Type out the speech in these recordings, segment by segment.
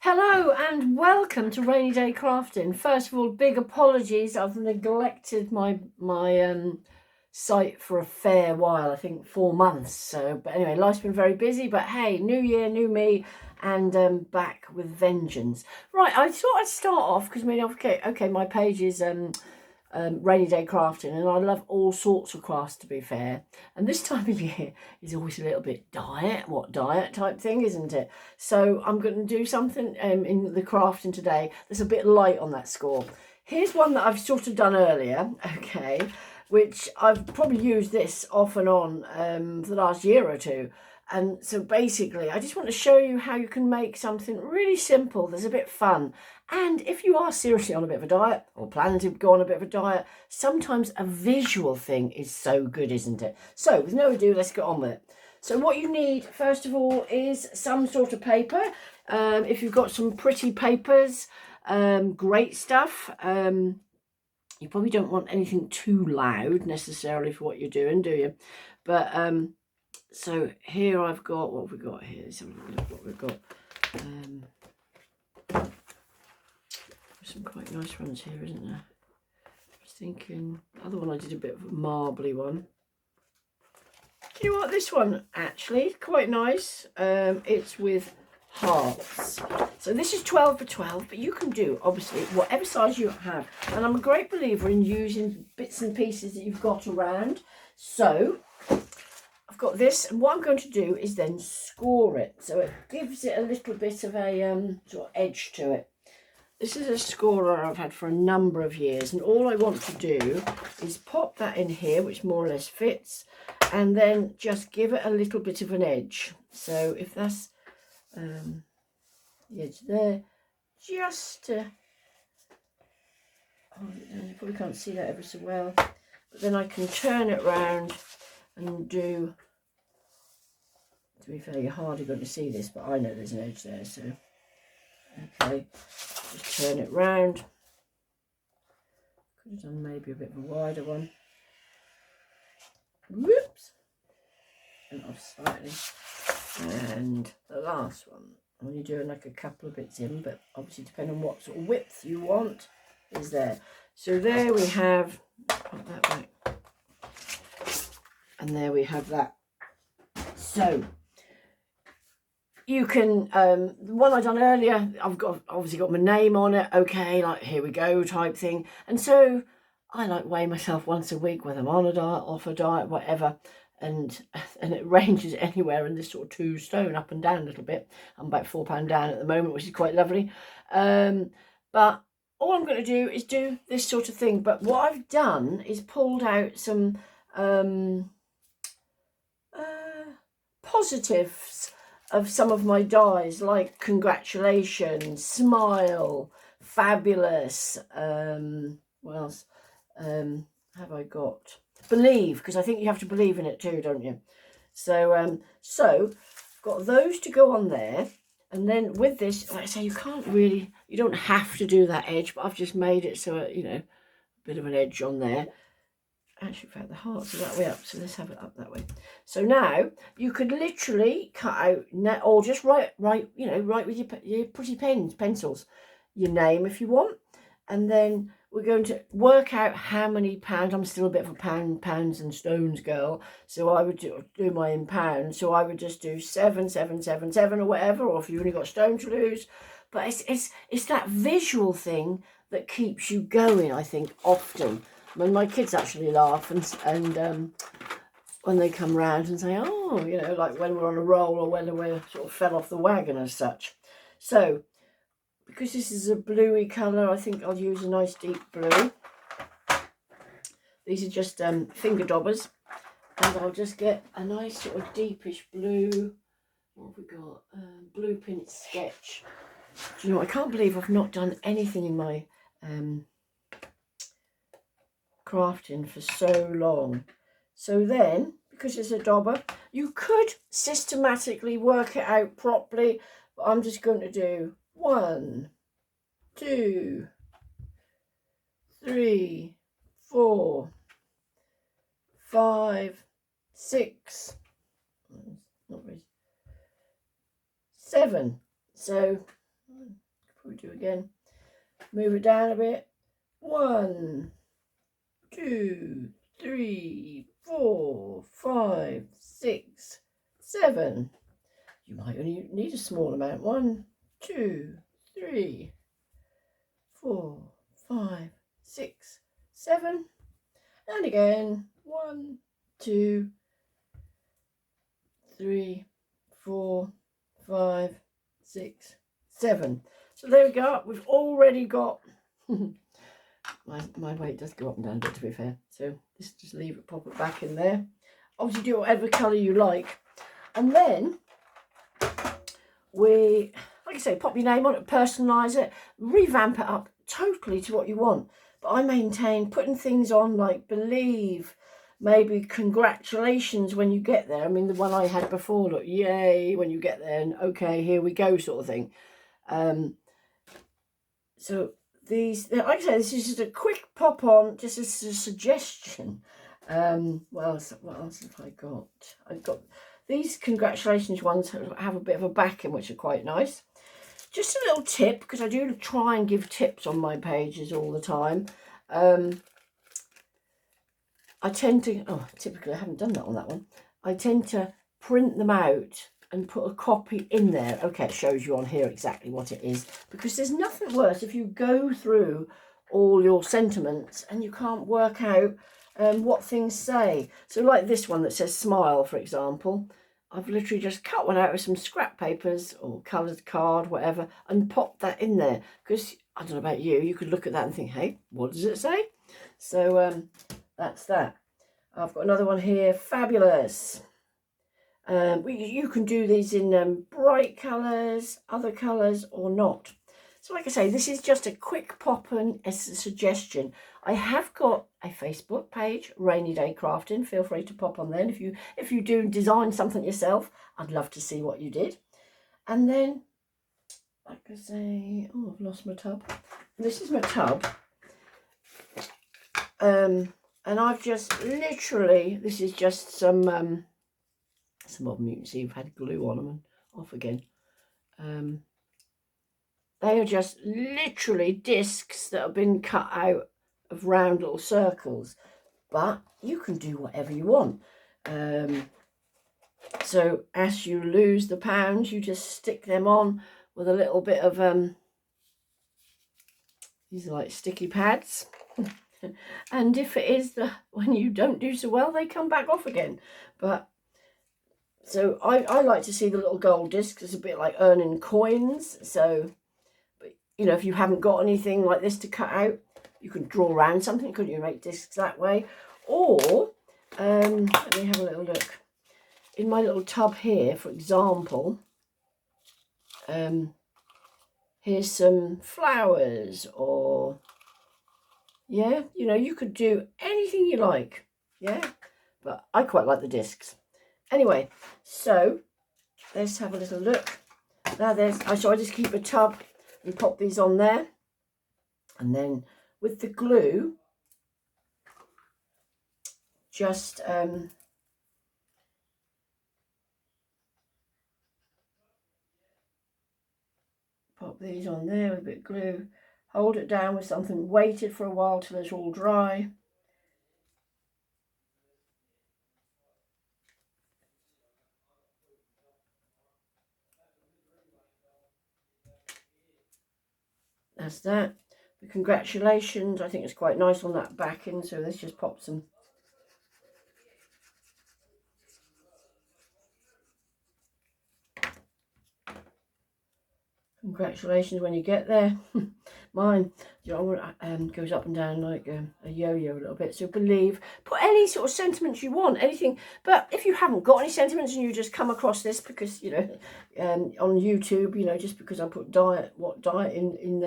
Hello and welcome to Rainy Day Crafting. First of all, big apologies. I've neglected my site for a fair while, I think 4 months. So, but anyway, life's been very busy. But hey, new year, new me, and back with vengeance. Right, I thought I'd start off because okay, my page is Rainy Day Crafting, and I love all sorts of crafts, to be fair. And this time of year is always a little bit diet type thing, isn't it? So I'm going to do something in the crafting today that's a bit light on that score. Here's one that I've sort of done earlier, okay, which I've probably used this off and on for the last year or two. And so basically, I just want to show you how you can make something really simple that's a bit fun. And if you are seriously on a bit of a diet or planning to go on a bit of a diet, sometimes a visual thing is so good, isn't it? So with no ado, let's get on with it. So what you need, first of all, is some sort of paper. If you've got some pretty papers, great stuff. You probably don't want anything too loud necessarily for what you're doing, do you? But so here I've got, what have we got here? Let's have a look at what we've got. Some quite nice ones here, isn't there? I was thinking, the other one I did a bit of a marbly one. Do you know what, this one actually quite nice. It's with hearts. So this is 12 by 12, but you can do obviously whatever size you have. And I'm a great believer in using bits and pieces that you've got around. So I've got this, and what I'm going to do is then score it. So it gives it a little bit of a sort of edge to it. This is a scorer I've had for a number of years, and all I want to do is pop that in here, which more or less fits, and then just give it a little bit of an edge. So if that's the edge there, just to hold it down. You probably can't see that ever so well, but then I can turn it round and do, to be fair, you're hardly going to see this, but I know there's an edge there, so okay, just turn it round. Could have done maybe a bit of a wider one. Whoops, and off slightly. And the last one, I'm only doing like a couple of bits in, but obviously depending on what sort of width you want is there. So there we have, put that back, and there we have that. So you can, the one I done earlier, I've got obviously got my name on it, okay, like here we go type thing. And so I like weigh myself once a week, whether I'm on a diet, off a diet, whatever. And it ranges anywhere in this sort of 2 stone up and down a little bit. I'm about £4 down at the moment, which is quite lovely. But all I'm going to do is do this sort of thing. But what I've done is pulled out some positives of some of my dies, like congratulations, smile, fabulous, what else have I got? Believe, because I think you have to believe in it too, don't you? So so I've got those to go on there. And then with this, like I say, you don't have to do that edge, but I've just made it so, you know, a bit of an edge on there. Actually, in fact, the hearts are that way up, so let's have it up that way. So now you could literally cut out, or just write with your pretty pencils, your name if you want, and then we're going to work out how many pounds. I'm still a bit of a pounds and stones girl, so I would do my in pounds. So I would just do 7,777 or whatever, or if you've only got stone to lose. But it's that visual thing that keeps you going, I think, often. When my kids actually laugh and when they come round and say, oh, you know, like when we're on a roll or when we sort of fell off the wagon as such. So because this is a bluey colour, I think I'll use a nice deep blue. These are just finger daubers, and I'll just get a nice sort of deepish blue. What have we got? Blue print sketch. Do you know, I can't believe I've not done anything in my crafting for so long. So then, because it's a dauber, you could systematically work it out properly, but I'm just going to do 1, 2, 3, 4, 5, 6, not really, 7. So 1, we do again. Move it down a bit. 1, 2, 3, 4, 5, 6, 7. You might only need a small amount. 1, 2, 3, 4, 5, 6, 7. And again. 1, 2, 3, 4, 5, 6, 7. So there we go. We've already got my weight does go up and down a bit, to be fair. So just leave it, pop it back in there. Obviously do whatever colour you like. And then we, like I say, pop your name on it, personalise it, revamp it up totally to what you want. But I maintain putting things on like believe, maybe congratulations when you get there. I mean, the one I had before, look, yay when you get there, and okay, here we go sort of thing. So these, like I say, this is just a quick pop on, just as a suggestion. What else have I got? I've got these congratulations ones have a bit of a backing, which are quite nice. Just a little tip, because I do try and give tips on my pages all the time. I tend to, typically I haven't done that on that one. I tend to print them out and put a copy in there. Okay, it shows you on here exactly what it is, because there's nothing worse if you go through all your sentiments and you can't work out what things say. So like this one that says smile, for example, I've literally just cut one out of some scrap papers or coloured card, whatever, and popped that in there. Because, I don't know about you, you could look at that and think, hey, what does it say? So that's that. I've got another one here, fabulous. You can do these in bright colours, other colours, or not. So like I say, this is just a quick pop and as a suggestion. I have got a Facebook page, Rainy Day Crafting. Feel free to pop on there. And if you do design something yourself, I'd love to see what you did. And then, like I say, oh, I've lost my tub. This is my tub. And I've just literally, this is just some of them you can see have had glue on them and off again. They are just literally discs that have been cut out of round little circles, but you can do whatever you want. So as you lose the pounds, you just stick them on with a little bit of these are like sticky pads. And if it is when you don't do so well, they come back off again. But so I like to see the little gold discs. It's a bit like earning coins. So, but you know, if you haven't got anything like this to cut out, you can draw around something, couldn't you? Make discs that way. Or let me have a little look. In my little tub here, for example, here's some flowers, or yeah, you know, you could do anything you like. Yeah, but I quite like the discs. Anyway, so let's have a little look. Now so I just keep a tub and pop these on there, and then with the glue, just pop these on there with a bit of glue, hold it down with something, wait it for a while till it's all dry. That's that. The congratulations, I think it's quite nice on that backing, so let's just pop some. Congratulations when you get there. Mine, you know, goes up and down like a yo-yo a little bit. So believe, put any sort of sentiments you want, anything. But if you haven't got any sentiments and you just come across this because, you know, on YouTube, you know, just because I put diet in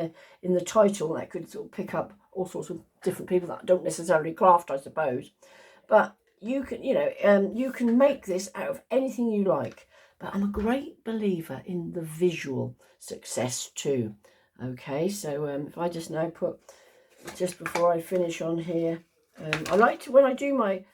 the title, that could sort of pick up all sorts of different people that don't necessarily craft, I suppose. But you can, you know, you can make this out of anything you like. But I'm a great believer in the visual success too. Okay, so if I just now put, just before I finish on here, I like to, when I do my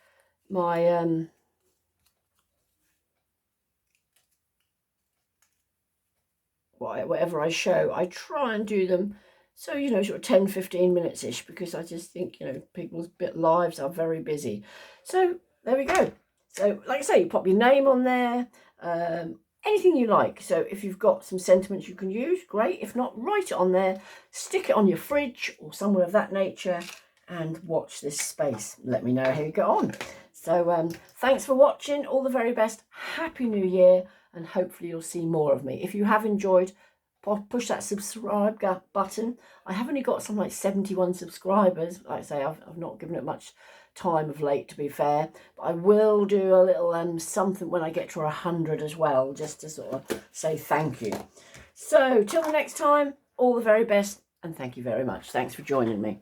whatever I show, I try and do them so, you know, sort of 10-15 minutes ish, because I just think, you know, people's lives are very busy. So there we go. So like I say, you pop your name on there, anything you like. So if you've got some sentiments you can use, great. If not, write it on there, stick it on your fridge or somewhere of that nature, and watch this space. Let me know how you get on. So thanks for watching. All the very best. Happy New Year, and hopefully you'll see more of me. If you have enjoyed, push that subscribe button. I have only got something like 71 subscribers. Like I say, I've not given it much time of late, to be fair, but I will do a little something when I get to 100 as well, just to sort of say thank you. So till the next time, all the very best, and thank you very much. Thanks for joining me.